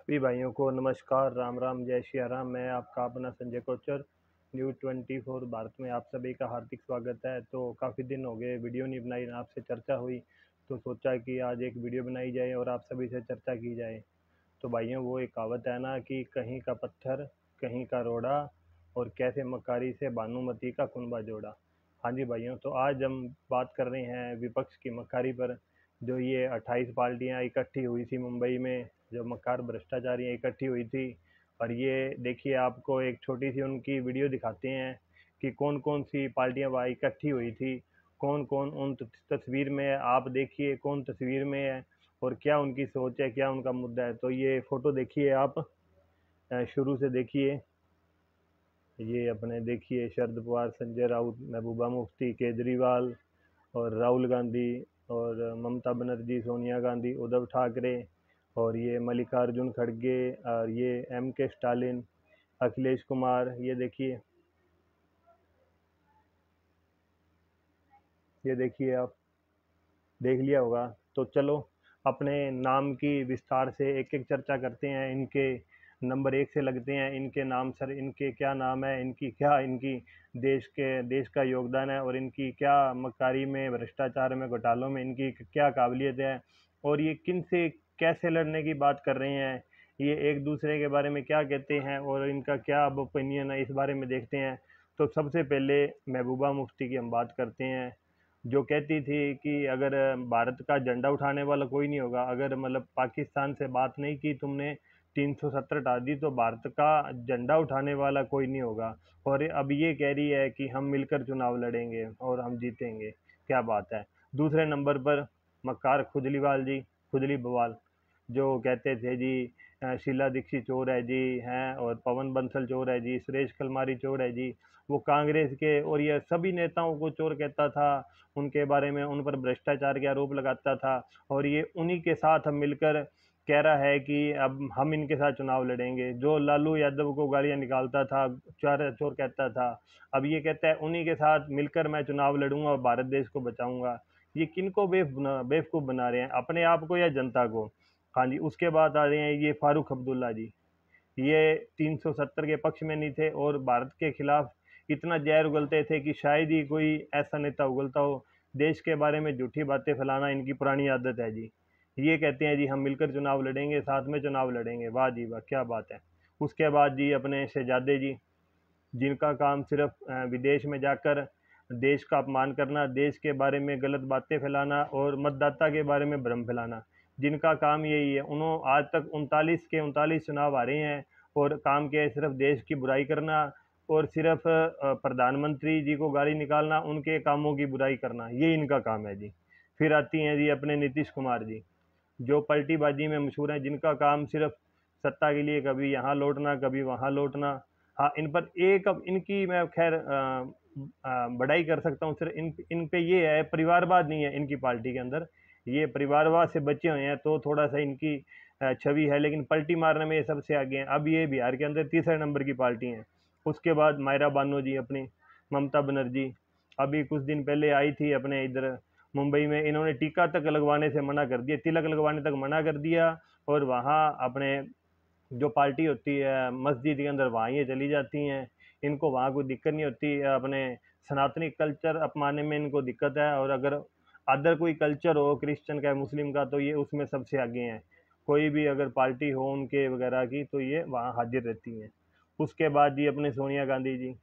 सभी भाइयों को नमस्कार, राम राम, जय श्री राम। मैं आपका अपना संजय कोचर, न्यूज़ 24 भारत में आप सभी का हार्दिक स्वागत है। तो काफ़ी दिन हो गए वीडियो नहीं बनाई, ना आपसे चर्चा हुई, तो सोचा कि आज एक वीडियो बनाई जाए और आप सभी से चर्चा की जाए। तो भाइयों, वो एक कहावत है ना कि कहीं का पत्थर कहीं का रोड़ा, और कैसे मक्कारी से भानुमती का कुनबा जोड़ा। हाँ जी भाइयों, तो आज हम बात कर रहे हैं विपक्ष की मक्कारी पर। जो ये 28 पार्टियां इकट्ठी हुई थी मुंबई में, जो मक्कार भ्रष्टाचारियां इकट्ठी हुई थी। और ये देखिए, आपको एक छोटी सी उनकी वीडियो दिखाते हैं कि कौन कौन सी पार्टियां वहाँ इकट्ठी हुई थी, कौन कौन उन तस्वीर में है। आप देखिए कौन तस्वीर में है और क्या उनकी सोच है, क्या उनका मुद्दा है। तो ये फोटो देखिए आप, शुरू से देखिए। ये अपने देखिए शरद पवार, संजय राउत, महबूबा मुफ्ती, केजरीवाल और राहुल गांधी और ममता बनर्जी, सोनिया गांधी, उद्धव ठाकरे और ये मल्लिकार्जुन खड़गे और ये एम के स्टालिन, अखिलेश कुमार। ये देखिए आप, देख लिया होगा। तो चलो अपने नाम की विस्तार से एक एक चर्चा करते हैं। इनके नंबर एक से लगते हैं, इनके नाम सर, इनके क्या नाम है, इनकी क्या, इनकी देश का योगदान है, और इनकी क्या मक्कारी में, भ्रष्टाचार में, घोटालों में इनकी क्या काबिलियत है, और ये किन से कैसे लड़ने की बात कर रहे हैं, ये एक दूसरे के बारे में क्या कहते हैं और इनका क्या अब ओपिनियन है, इस बारे में देखते हैं। तो सबसे पहले महबूबा मुफ्ती की हम बात करते हैं, जो कहती थी कि अगर भारत का झंडा उठाने वाला कोई नहीं होगा, अगर मतलब पाकिस्तान से बात नहीं की तुमने, 370 हटा दी, तो भारत का झंडा उठाने वाला कोई नहीं होगा। और अब ये कह रही है कि हम मिलकर चुनाव लड़ेंगे और हम जीतेंगे। क्या बात है। दूसरे नंबर पर मक्कार खुजलीवाल जी, खुजली बवाल, जो कहते थे जी शीला दीक्षित चोर है जी, हैं, और पवन बंसल चोर है जी, सुरेश कलमारी चोर है जी। वो कांग्रेस के और ये सभी नेताओं को चोर कहता था, उनके बारे में, उन पर भ्रष्टाचार के आरोप लगाता था। और ये उन्हीं के साथ हम मिलकर कह रहा है कि अब हम इनके साथ चुनाव लड़ेंगे। जो लालू यादव को गालियां निकालता था, चोर चोर कहता था, अब ये कहता है उन्हीं के साथ मिलकर मैं चुनाव लड़ूंगा और भारत देश को बचाऊंगा। ये किनको बेवकूफ बना रहे हैं, अपने आप को या जनता को। हाँ जी, उसके बाद आ रहे हैं ये फारूक अब्दुल्ला जी। ये 370 के पक्ष में नहीं थे और भारत के खिलाफ इतना जहर उगलते थे कि शायद ही कोई ऐसा नेता उगलता हो। देश के बारे में झूठी बातें फैलाना इनकी पुरानी आदत है जी। ये कहते हैं जी हम मिलकर चुनाव लड़ेंगे, साथ में चुनाव लड़ेंगे। वाह जी वाह, क्या बात है। उसके बाद जी अपने शहजादे जी, जिनका काम सिर्फ विदेश में जाकर देश का अपमान करना, देश के बारे में गलत बातें फैलाना और मतदाता के बारे में भ्रम फैलाना, जिनका काम यही है। उन्होंने आज तक 39 चुनाव आ रहे हैं और काम किया है सिर्फ देश की बुराई करना, और सिर्फ प्रधानमंत्री जी को गाली निकालना, उनके कामों की बुराई करना, ये इनका काम है जी। फिर आती हैं जी अपने नीतीश कुमार जी, जो पलटीबाजी में मशहूर हैं, जिनका काम सिर्फ सत्ता के लिए कभी यहाँ लौटना, कभी वहाँ लौटना। हाँ, इन पर एक, अब इनकी मैं खैर बड़ाई कर सकता हूँ सिर्फ इन पे ये है, परिवारवाद नहीं है इनकी पार्टी के अंदर। ये परिवारवाद से बचे हुए हैं, तो थोड़ा सा इनकी छवि है, लेकिन पलटी मारने में ये सबसे आगे हैं। अब ये बिहार के अंदर तीसरे नंबर की पार्टी है। उसके बाद मायरा बानो जी अपनी, ममता बनर्जी, अभी कुछ दिन पहले आई थी अपने इधर मुंबई में। इन्होंने टीका तक लगवाने से मना कर दिया, तिलक लगवाने तक मना कर दिया, और वहाँ अपने जो पार्टी होती है मस्जिद के अंदर, वहाँ ये चली जाती हैं। इनको वहाँ कोई दिक्कत नहीं होती, अपने सनातनी कल्चर अपनाने में इनको दिक्कत है। और अगर अदर कोई कल्चर हो, क्रिश्चियन का, मुस्लिम का, तो ये उसमें सबसे आगे हैं। कोई भी अगर पार्टी हो उनके वगैरह की, तो ये वहाँ हाजिर रहती हैं। उसके बाद जी अपने सोनिया गांधी जी,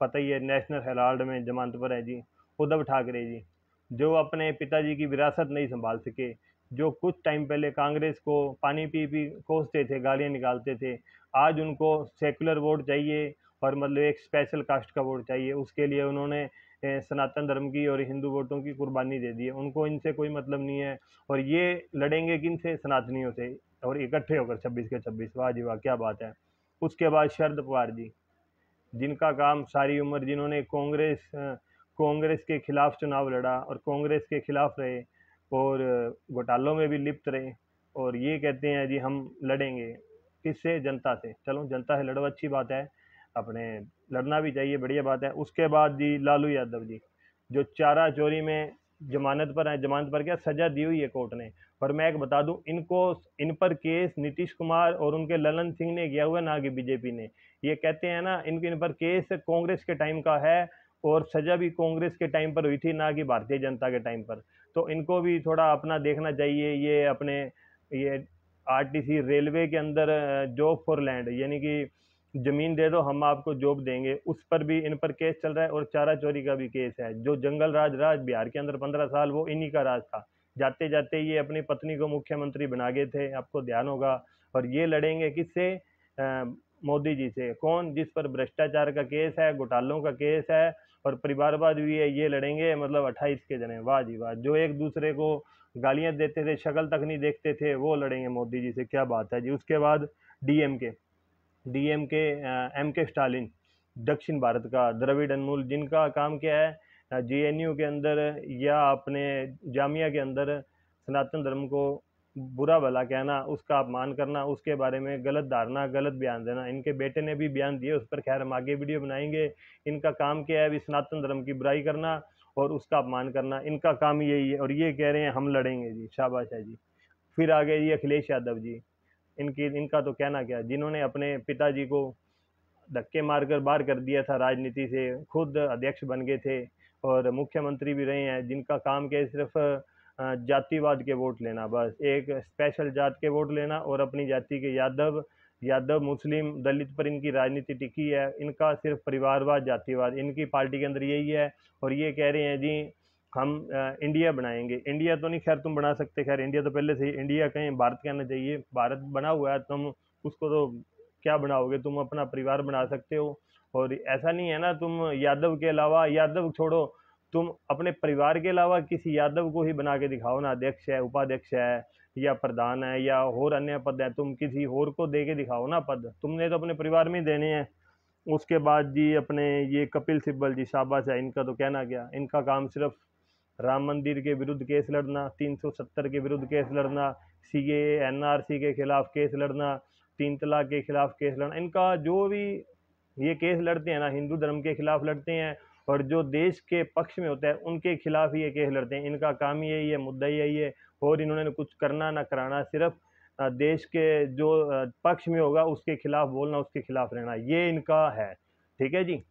पता ही है, नेशनल हेराल्ड में जमानत पर है जी। उद्धव ठाकरे जी, जो अपने पिताजी की विरासत नहीं संभाल सके, जो कुछ टाइम पहले कांग्रेस को पानी पी पी कोसते थे, गालियां निकालते थे, आज उनको सेकुलर वोट चाहिए और मतलब एक स्पेशल कास्ट का वोट चाहिए। उसके लिए उन्होंने सनातन धर्म की और हिंदू वोटों की कुर्बानी दे दी है। उनको इनसे कोई मतलब नहीं है, और ये लड़ेंगे किन से, सनातनियों से, और इकट्ठे होकर 26 के 26। वाह जी वाह, क्या बात है। उसके बाद शरद पवार जी, जिनका काम सारी उम्र, जिन्होंने कांग्रेस के खिलाफ चुनाव लड़ा और कांग्रेस के खिलाफ रहे और घोटालों में भी लिप्त रहे, और ये कहते हैं जी हम लड़ेंगे किससे, जनता से। चलो जनता से लड़ो, अच्छी बात है, अपने लड़ना भी चाहिए, बढ़िया बात है। उसके बाद जी लालू यादव जी, जो चारा चोरी में जमानत पर है, जमानत पर क्या सजा दी हुई है कोर्ट ने। और मैं एक बता दूं, इनको इन पर केस नीतीश कुमार और उनके ललन सिंह ने किया हुआ, ना कि बीजेपी ने। ये कहते हैं ना, इन पर केस कांग्रेस के टाइम का है, और सजा भी कांग्रेस के टाइम पर हुई थी, ना कि भारतीय जनता के टाइम पर। तो इनको भी थोड़ा अपना देखना चाहिए। ये अपने ये आरटीसी रेलवे के अंदर जॉब फॉर लैंड, यानी कि जमीन दे दो हम आपको जॉब देंगे, उस पर भी इन पर केस चल रहा है। और चारा चोरी का भी केस है। जो जंगल राज बिहार के अंदर 15 साल, वो इन्हीं का राज था। जाते जाते ये अपनी पत्नी को मुख्यमंत्री बना गए थे, आपको ध्यान होगा। और ये लड़ेंगे किससे? मोदी जी से। कौन? जिस पर भ्रष्टाचार का केस है, घोटालों का केस है, और परिवारवाद भी है, ये लड़ेंगे। मतलब 28 के जने, वाह जी वाह। जो एक दूसरे को गालियां देते थे, शक्ल तक नहीं देखते थे, वो लड़ेंगे मोदी जी से। क्या बात है जी। उसके बाद डीएमके, डीएमके एम के स्टालिन, दक्षिण भारत का द्रविड़ उन्मूल, जिनका काम क्या है? जेएनयू के अंदर या अपने जामिया के अंदर सनातन धर्म को बुरा भला कहना, उसका अपमान करना, उसके बारे में गलत धारणा, गलत बयान देना। इनके बेटे ने भी बयान दिए, उस पर खैर हम आगे वीडियो बनाएंगे। इनका काम क्या है? अभी सनातन धर्म की बुराई करना और उसका अपमान करना, इनका काम यही है। और ये कह रहे हैं हम लड़ेंगे जी, शाबाश है जी। फिर आ गए जी अखिलेश यादव जी। इनका तो कहना क्या, जिन्होंने अपने पिताजी को धक्के मारकर बाहर कर दिया था राजनीति से, खुद अध्यक्ष बन गए थे और मुख्यमंत्री भी रहे हैं। जिनका काम क्या है? सिर्फ जातिवाद के वोट लेना, बस एक स्पेशल जात के वोट लेना, और अपनी जाति के यादव, मुस्लिम, दलित पर इनकी राजनीति टिकी है। इनका सिर्फ परिवारवाद, जातिवाद, इनकी पार्टी के अंदर यही है। और ये कह रहे हैं जी हम इंडिया बनाएंगे। इंडिया तो नहीं खैर तुम बना सकते, खैर इंडिया तो पहले से ही, इंडिया कहें भारत कहना चाहिए। भारत बना हुआ है, तुम उसको तो क्या बनाओगे? तुम अपना परिवार बना सकते हो। और ऐसा नहीं है ना, तुम यादव के अलावा, यादव छोड़ो, तुम अपने परिवार के अलावा किसी यादव को ही बना के दिखाओ ना, अध्यक्ष है, उपाध्यक्ष है, या प्रधान है, या और अन्य पद है, तुम किसी और को दे के दिखाओ ना पद। तुमने तो अपने परिवार में ही देने हैं। उसके बाद जी अपने ये कपिल सिब्बल जी, शाबाश है। इनका तो कहना क्या, इनका काम सिर्फ राम मंदिर के विरुद्ध केस लड़ना, 370 के विरुद्ध केस लड़ना, सीए एनआरसी के खिलाफ केस लड़ना, 3 तलाक के खिलाफ केस लड़ना। इनका जो भी ये केस लड़ते हैं ना, हिंदू धर्म के खिलाफ लड़ते हैं, और जो देश के पक्ष में होता है उनके खिलाफ ही ये केस लड़ते हैं। इनका काम यही है, मुद्दा यही है। और इन्होंने कुछ करना ना कराना, सिर्फ देश के जो पक्ष में होगा उसके खिलाफ बोलना, उसके खिलाफ रहना, ये इनका है। ठीक है जी।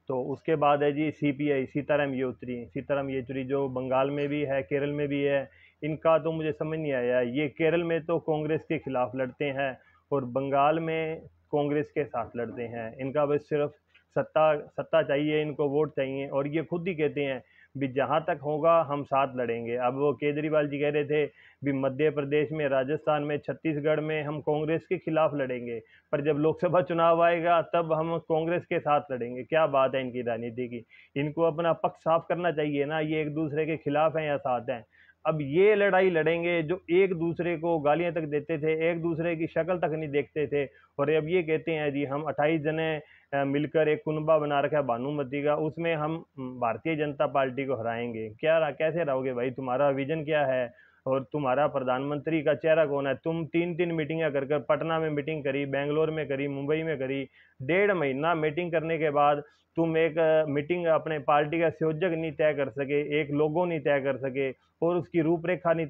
तो उसके बाद है जी सीपीआई, सीताराम येचुरी। सीताराम येचुरी जो बंगाल में भी है, केरल में भी है। इनका तो मुझे समझ नहीं आया, ये केरल में तो कांग्रेस के खिलाफ लड़ते हैं और बंगाल में कांग्रेस के साथ लड़ते हैं। इनका बस सिर्फ सत्ता सत्ता चाहिए, इनको वोट चाहिए। और ये खुद ही कहते हैं भी जहाँ तक होगा हम साथ लड़ेंगे। अब वो केजरीवाल जी कह रहे थे भी मध्य प्रदेश में, राजस्थान में, छत्तीसगढ़ में हम कांग्रेस के खिलाफ लड़ेंगे, पर जब लोकसभा चुनाव आएगा तब हम कांग्रेस के साथ लड़ेंगे। क्या बात है इनकी राजनीति की। इनको अपना पक्ष साफ करना चाहिए ना, ये एक दूसरे के खिलाफ हैं या साथ हैं। अब ये लड़ाई लड़ेंगे जो एक दूसरे को गालियां तक देते थे, एक दूसरे की शक्ल तक नहीं देखते थे, और अब ये कहते हैं जी हम 28 जने मिलकर एक कुनबा बना रखा है भानुमति का, उसमें हम भारतीय जनता पार्टी को हराएंगे। क्या कैसे रहोगे भाई? तुम्हारा विजन क्या है? और तुम्हारा प्रधानमंत्री का चेहरा कौन है? तुम 3 3 मीटिंगें कर कर, पटना में मीटिंग करी, बेंगलोर में करी, मुंबई में करी, 1.5 महीना मीटिंग करने के बाद तुम एक मीटिंग अपने पार्टी का संयोजक नहीं तय कर सके, एक लोगो नहीं तय कर सके, और उसकी रूपरेखा नहीं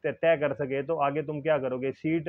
तय कर सके, तो आगे तुम क्या करोगे? सीट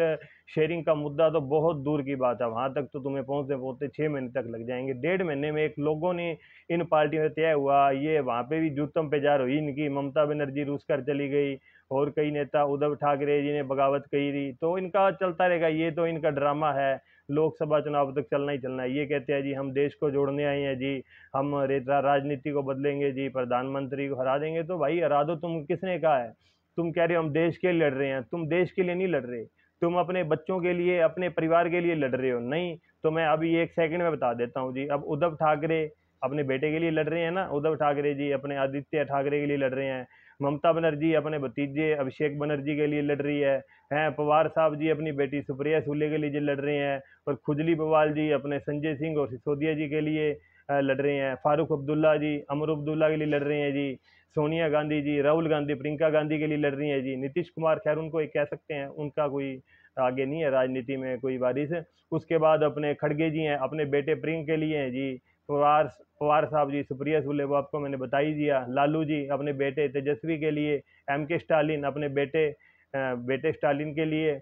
शेयरिंग का मुद्दा तो बहुत दूर की बात है, वहां तक तो तुम्हें पहुंचते पहुंचते 6 महीने तक लग जाएंगे। 1.5 महीने में एक लोगों ने इन पार्टियों में तय हुआ। ये वहां पे भी जूतम पे जार हुई इनकी, ममता बनर्जी रूस कर चली गई, और कई नेता, उद्धव ठाकरे जी ने बगावत करी, तो इनका चलता रहेगा। ये तो इनका ड्रामा है, लोकसभा चुनाव तक चलना ही चलना है। ये कहते हैं जी हम देश को जोड़ने आए हैं जी, हम राजनीति को बदलेंगे जी, प्रधानमंत्री को हरा देंगे। तो भाई हरा दो, तुम किसने कहा है? तुम कह रहे हो हम देश के लिए लड़ रहे हैं, तुम देश के लिए नहीं लड़ रहे, तुम अपने बच्चों के लिए, अपने परिवार के लिए लड़ रहे हो। नहीं तो मैं अभी 1 सेकंड में बता देता हूँ जी। अब उद्धव ठाकरे अपने बेटे के लिए लड़ रहे हैं ना, उद्धव ठाकरे जी अपने आदित्य ठाकरे के लिए लड़ रहे हैं, ममता बनर्जी अपने भतीजे अभिषेक बनर्जी के लिए लड़ रही है, पवार साहब जी अपनी बेटी सुप्रिया सुले के लिए लड़ रहे हैं, और खुजली बवाल जी अपने संजय सिंह और सिसोदिया जी के लिए लड़ रहे हैं, फारूक अब्दुल्ला जी अमर अब्दुल्ला के लिए लड़ रहे हैं जी, सोनिया गांधी जी, राहुल गांधी, प्रियंका गांधी के लिए लड़ रही है जी, नीतीश कुमार खैर उनको एक कह सकते हैं, उनका कोई आगे नहीं है राजनीति में कोई बारिश। उसके बाद अपने खड़गे जी हैं, अपने बेटे प्रियंका के लिए हैं जी, पवार पवार साहब जी, सुप्रिया सुले, वो आपको मैंने बता ही दिया। लालू जी अपने बेटे तेजस्वी के लिए, के स्टालिन अपने बेटे स्टालिन के लिए,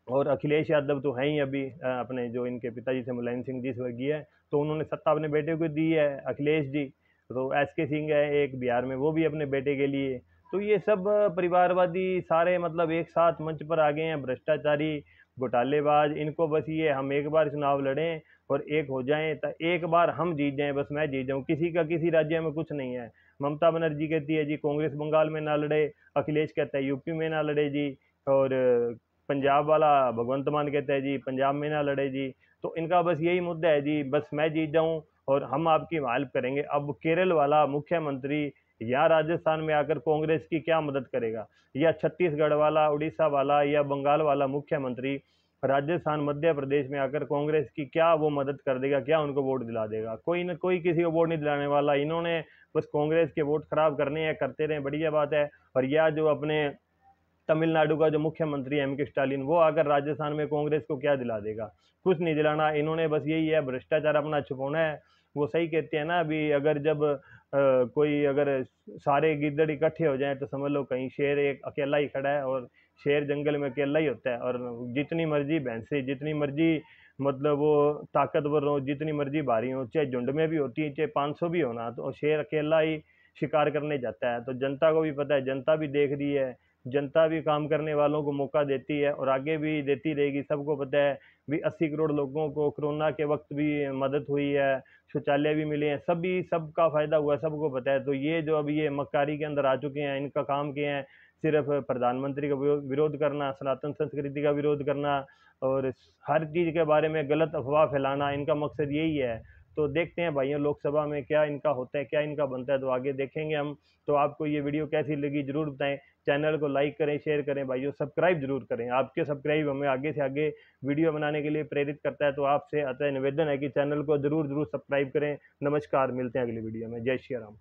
और अखिलेश यादव तो हैं ही अभी अपने जो इनके पिताजी से मुलायम सिंह जी स्वर्गीय है, तो उन्होंने सत्ता अपने बेटे को दी है, अखिलेश जी। तो के सिंह है एक बिहार में, वो भी अपने बेटे के लिए। तो ये सब परिवारवादी सारे मतलब एक साथ मंच पर आ गए हैं, भ्रष्टाचारी, घोटालेबाज। इनको बस ये हम एक बार चुनाव लड़ें और एक हो जाएं, तो एक बार हम जीत जाएं, बस मैं जीत जाऊं, किसी का किसी राज्य में कुछ नहीं है। ममता बनर्जी कहती है जी कांग्रेस बंगाल में ना लड़े, अखिलेश कहता है यूपी में ना लड़े जी, और पंजाब वाला भगवंत मान कहता है जी पंजाब में ना लड़े जी। तो इनका बस यही मुद्दा है जी, बस मैं जीत जाऊं और हम आपकी हेल्प करेंगे। अब केरल वाला मुख्यमंत्री या राजस्थान में आकर कांग्रेस की क्या मदद करेगा, या छत्तीसगढ़ वाला, उड़ीसा वाला या बंगाल वाला मुख्यमंत्री राजस्थान मध्य प्रदेश में आकर कांग्रेस की क्या वो मदद कर देगा, क्या उनको वोट दिला देगा? कोई ना कोई किसी को वोट नहीं दिलाने वाला। इन्होंने बस कांग्रेस के वोट खराब करने हैं, करते रहे, बढ़िया बात है। और यह जो अपने तमिलनाडु का जो मुख्यमंत्री है के स्टालिन, वो आकर राजस्थान में कांग्रेस को क्या दिला देगा? कुछ नहीं दिलाना। इन्होंने बस यही है, भ्रष्टाचार अपना छुपाना है। वो सही कहते हैं ना, अभी अगर जब कोई अगर सारे गिद्दड़ इकट्ठे हो जाएं तो समझ लो कहीं शेर एक अकेला ही खड़ा है, और शेर जंगल में अकेला ही होता है। और जितनी मर्जी भैंसे, जितनी मर्जी मतलब वो ताकतवर हो, जितनी मर्जी भारी हो, चाहे झुंड में भी होती है, चाहे 500 भी होना, तो शेर अकेला ही शिकार करने जाता है। तो जनता को भी पता है, जनता भी देख रही है, जनता भी काम करने वालों को मौका देती है और आगे भी देती रहेगी। सबको पता है भी 80 करोड़ लोगों को कोरोना के वक्त भी मदद हुई है, शौचालय भी मिले हैं, सभी सबका फायदा हुआ है, सबको पता है। तो ये जो अभी ये मक्कारी के अंदर आ चुके हैं, इनका काम क्या है? सिर्फ प्रधानमंत्री का विरोध करना, सनातन संस्कृति का विरोध करना, और हर चीज के बारे में गलत अफवाह फैलाना, इनका मकसद यही है। तो देखते हैं भाइयों लोकसभा में क्या इनका होता है, क्या इनका बनता है, तो आगे देखेंगे हम। तो आपको ये वीडियो कैसी लगी जरूर बताएं। चैनल को लाइक करें, शेयर करें भाइयों, सब्सक्राइब जरूर करें। आपके सब्सक्राइब हमें आगे से आगे वीडियो बनाने के लिए प्रेरित करता है। तो आपसे अतः निवेदन है कि चैनल को जरूर जरूर सब्सक्राइब करें। नमस्कार, मिलते हैं अगली वीडियो में। जय श्री राम।